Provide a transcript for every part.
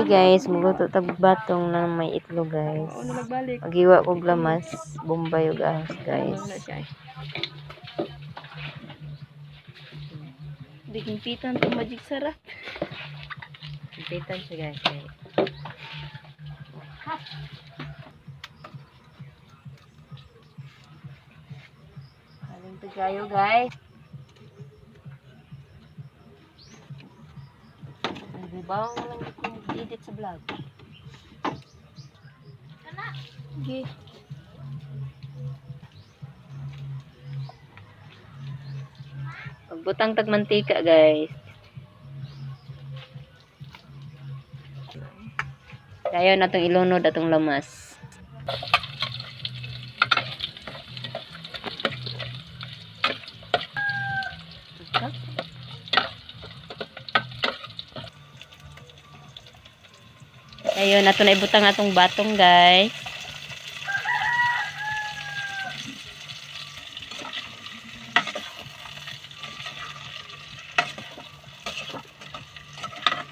Hi guys, magluto tag batong na may itlog guys. Magiwa kog lamas, bombay ug ahos guys. Himpitan to magic sarap. Himpitan siya guys. Haling to kayo guys. Bawang lang kung edit sa vlog. Okay. Pagbutang tag mantika guys. Dayon natong ilunod atong lamas. Dayon nato na ibutang atong batong guys.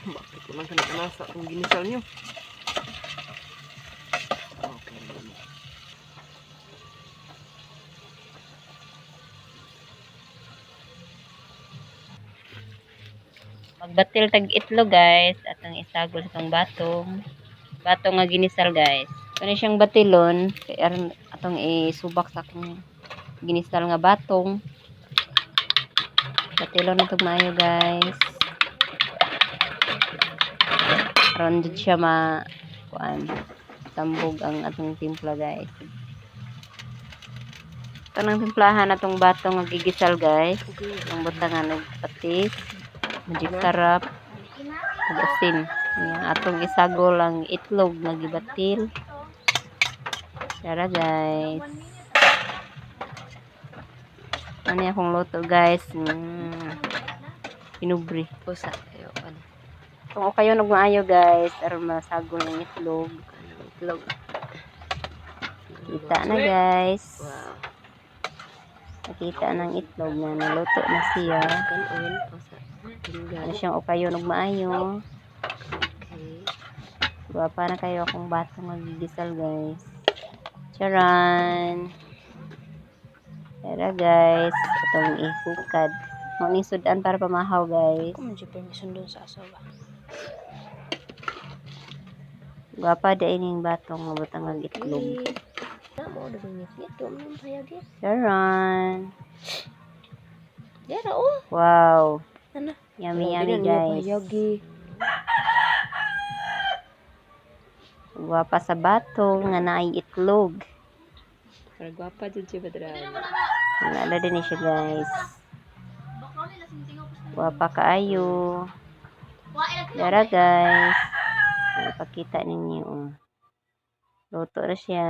Bakit ko lang kanasa kung ginisal nyo? Okay. Magbatil tag itlog guys. Atong isagol sa tong batong. Batong nga ginisal guys. Kani siyang batilon. Kaya atong isubak sa akong ginisal nga batong. Batilon na itong maayo guys. Aron dyan siya sambog ang atong timpla guys. Ito nang timplahan atong batong nga gigisal guys. Ang butangan ng patis. Magic sarap. Mag-asin. Atong isagol ang itlog nga gibatil. Tara guys. Ano yung akong luto guys. Pinubri. Pusa. Kung o kayo nagmaayo guys. Aron masagol ng itlog. Kita na guys. Nakita ng itlog na naluto na siya. Ano siyang o kayo nagmaayo. Guwapa na kayo akong batong magigisal guys. Charan! Tara guys, itong ihukad. Muning sudan para pamahaw guys. Kung medyo permission doon sa asawa. Guwapa daining batong mabutang ang itlog. Charan! Yara oh. Wow! Ano? Yummy yummy guys. Guwapa sa batong nga naay itlog. Para gwapa dyan siya badran. Wala din siya guys. Guwapa kaayo. Tara guys. Ipakita ninyo. Luto na siya.